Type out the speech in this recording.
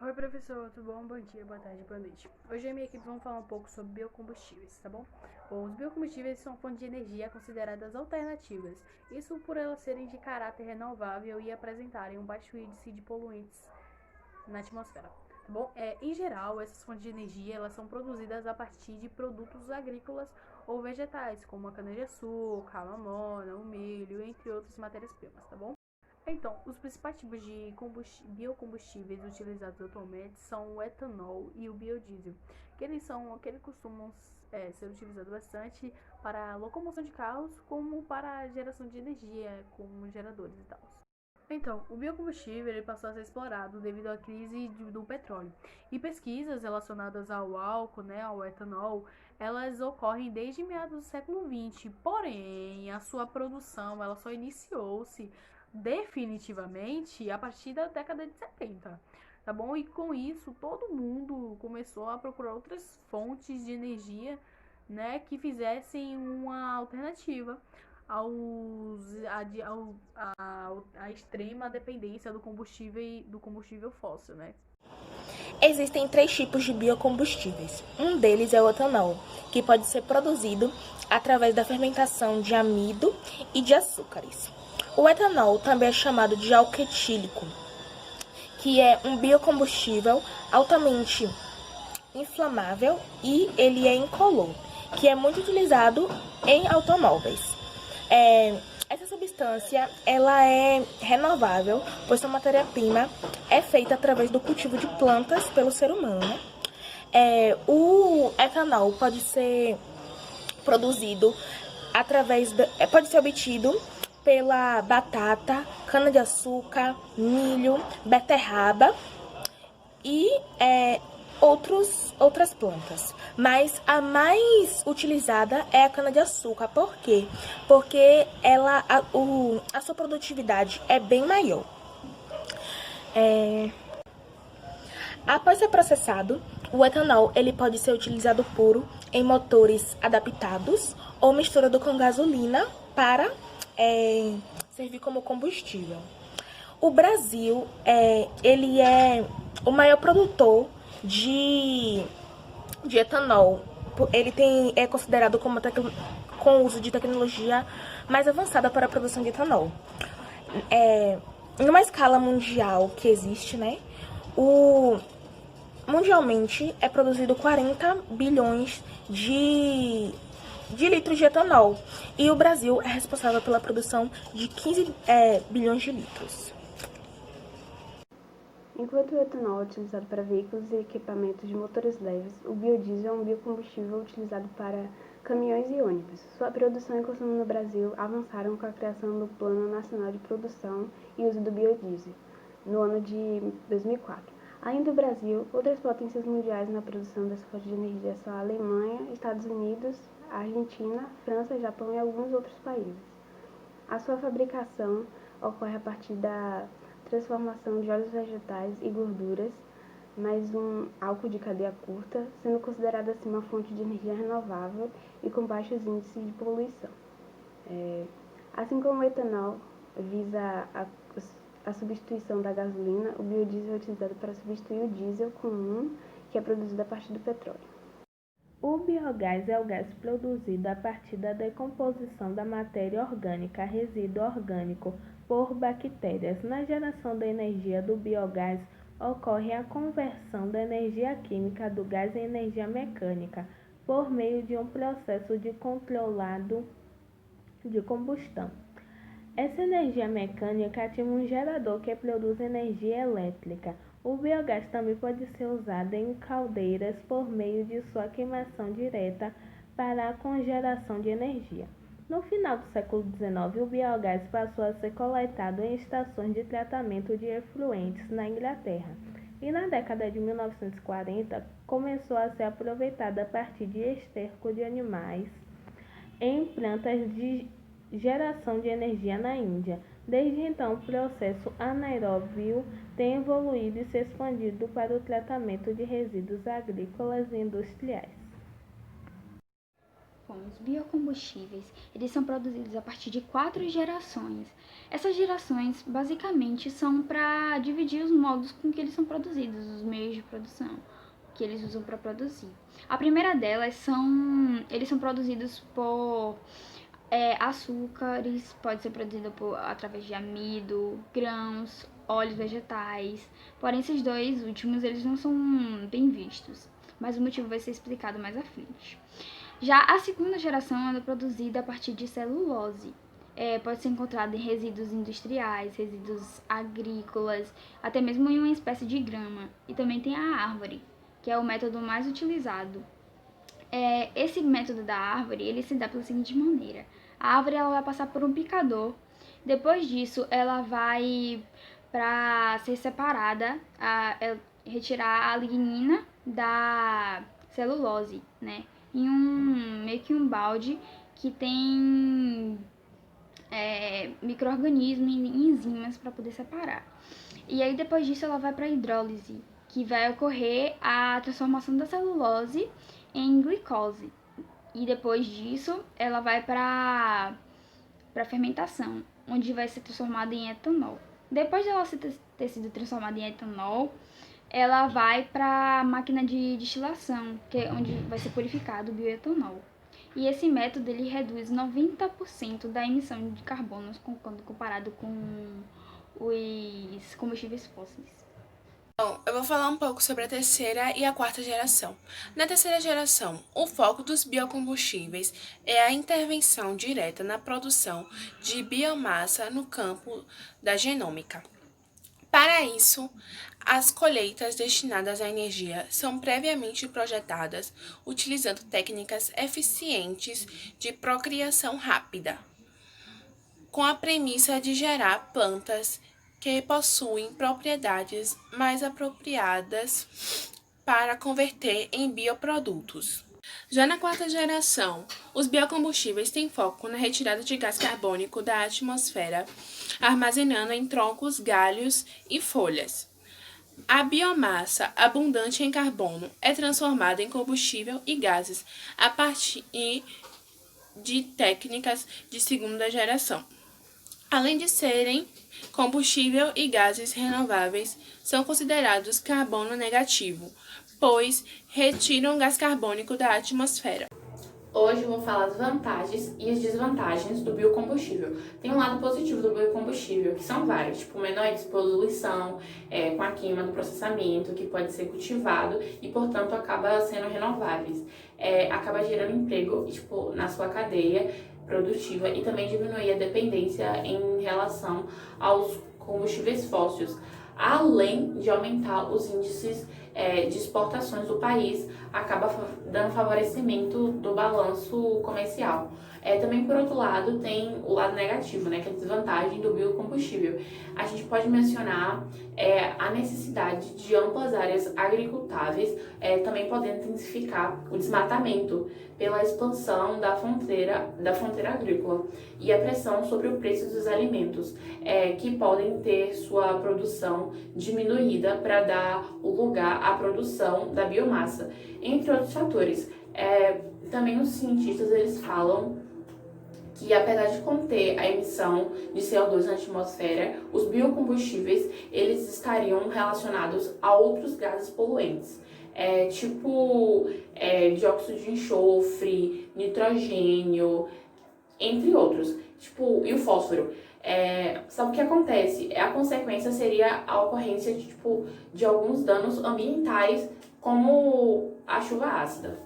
Oi, professor, tudo bom? Bom dia, boa tarde, boa noite. Hoje eu e minha equipe vamos falar um pouco sobre biocombustíveis, tá bom? Bom, os biocombustíveis são fontes de energia consideradas alternativas, isso por elas serem de caráter renovável e apresentarem um baixo índice de poluentes na atmosfera, tá bom? Em geral, essas fontes de energia elas são produzidas a partir de produtos agrícolas ou vegetais, como a cana-de-açúcar, a mamona, o milho, entre outras matérias-primas, tá bom? Então, os principais tipos de biocombustíveis utilizados atualmente são o etanol e o biodiesel, que eles costumam ser utilizados bastante para a locomoção de carros, como para a geração de energia, como geradores e tal. Então, o biocombustível ele passou a ser explorado devido à crise do petróleo. E pesquisas relacionadas ao álcool, né, ao etanol, elas ocorrem desde meados do século XX. Porém, a sua produção ela só iniciou-se definitivamente a partir da década de 70. Tá bom? E com isso, todo mundo começou a procurar outras fontes de energia, né, que fizessem uma alternativa aos, a extrema dependência do combustível fóssil, né? Existem três tipos de biocombustíveis. Um deles é o etanol, que pode ser produzido através da fermentação de amido e de açúcares. O etanol também é chamado de álcool etílico, que é um biocombustível altamente inflamável e ele é incolor, que é muito utilizado em automóveis. Essa substância ela é renovável, pois sua matéria-prima é feita através do cultivo de plantas pelo ser humano. Né? O etanol pode ser produzido pode ser obtido pela batata, cana-de-açúcar, milho, beterraba e outras plantas. Mas a mais utilizada é a cana-de-açúcar. Por quê? Porque a sua produtividade é bem maior. Após ser processado, o etanol ele pode ser utilizado puro em motores adaptados ou misturado com gasolina para servir como combustível. O Brasil ele é o maior produtor de etanol. É considerado como com o uso de tecnologia mais avançada para a produção de etanol. Numa escala mundial que existe, né? Mundialmente é produzido 40 bilhões de litros de etanol. E o Brasil é responsável pela produção de 15 bilhões de litros. Enquanto o etanol é utilizado para veículos e equipamentos de motores leves, o biodiesel é um biocombustível utilizado para caminhões e ônibus. Sua produção e consumo no Brasil avançaram com a criação do Plano Nacional de Produção e Uso do Biodiesel, no ano de 2004. Além do Brasil, outras potências mundiais na produção dessa fonte de energia são a Alemanha, Estados Unidos, a Argentina, França, Japão e alguns outros países. A sua fabricação ocorre a partir da transformação de óleos vegetais e gorduras, mais um álcool de cadeia curta, sendo considerado assim uma fonte de energia renovável e com baixos índices de poluição. Assim como o etanol visa a substituição da gasolina, o biodiesel é utilizado para substituir o diesel comum, que é produzido a partir do petróleo. O biogás é o gás produzido a partir da decomposição da matéria orgânica, resíduo orgânico, por bactérias. Na geração da energia do biogás, ocorre a conversão da energia química do gás em energia mecânica, por meio de um processo controlado de combustão. Essa energia mecânica ativa um gerador que produz energia elétrica. O biogás também pode ser usado em caldeiras por meio de sua queimação direta para a cogeração de energia. No final do século XIX, o biogás passou a ser coletado em estações de tratamento de efluentes na Inglaterra, e na década de 1940 começou a ser aproveitado a partir de esterco de animais em plantas de geração de energia na Índia. Desde então, o processo anaeróbio tem evoluído e se expandido para o tratamento de resíduos agrícolas e industriais. Bom, os biocombustíveis, eles são produzidos a partir de 4 gerações. Essas gerações, basicamente, são para dividir os modos com que eles são produzidos, os meios de produção que eles usam para produzir. A primeira delas eles são produzidos por açúcares, pode ser produzido através de amido, grãos, óleos vegetais. Porém, esses dois últimos, eles não são bem vistos, mas o motivo vai ser explicado mais à frente. Já a segunda geração é produzida a partir de celulose. Pode ser encontrada em resíduos industriais, resíduos agrícolas, até mesmo em uma espécie de grama. E também tem a árvore, que é o método mais utilizado. Esse método da árvore, ele se dá pela seguinte maneira. A árvore ela vai passar por um picador. Depois disso, ela vai para ser separada, retirar a lignina da celulose, né? Em meio que um balde que tem micro-organismos e enzimas para poder separar. E aí depois disso ela vai para a hidrólise, que vai ocorrer a transformação da celulose em glicose. E depois disso ela vai para a fermentação, onde vai ser transformada em etanol. Depois de ela ter sido transformada em etanol, ela vai para a máquina de destilação, que é onde vai ser purificado o bioetanol. E esse método ele reduz 90% da emissão de carbono quando comparado com os combustíveis fósseis. Bom, eu vou falar um pouco sobre a terceira e a quarta geração. Na terceira geração, o foco dos biocombustíveis é a intervenção direta na produção de biomassa no campo da genômica. Para isso, as colheitas destinadas à energia são previamente projetadas utilizando técnicas eficientes de procriação rápida, com a premissa de gerar plantas que possuem propriedades mais apropriadas para converter em bioprodutos. Já na quarta geração, os biocombustíveis têm foco na retirada de gás carbônico da atmosfera, armazenando em troncos, galhos e folhas. A biomassa, abundante em carbono, é transformada em combustível e gases a partir de técnicas de segunda geração. Além de serem combustível e gases renováveis, são considerados carbono negativo, pois retiram gás carbônico da atmosfera. Hoje eu vou falar as vantagens e as desvantagens do biocombustível. Tem um lado positivo do biocombustível, que são vários, tipo menor despoluição, com a queima do processamento, que pode ser cultivado e, portanto, acaba sendo renováveis. Acaba gerando emprego, tipo, na sua cadeia produtiva e também diminuir a dependência em relação aos combustíveis fósseis, além de aumentar os índices de exportações do país, acaba dando favorecimento do balanço comercial. Também, por outro lado, tem o lado negativo, né, que é a desvantagem do biocombustível. A gente pode mencionar a necessidade de amplas áreas agricultáveis, também podendo intensificar o desmatamento pela expansão da fronteira agrícola e a pressão sobre o preço dos alimentos, que podem ter sua produção diminuída para dar o lugar à produção da biomassa, entre outros fatores. Também os cientistas eles falam que, apesar de conter a emissão de CO2 na atmosfera, os biocombustíveis eles estariam relacionados a outros gases poluentes, tipo dióxido de enxofre, nitrogênio, entre outros, e o fósforo. Sabe o que acontece? A consequência seria a ocorrência de alguns danos ambientais, como a chuva ácida.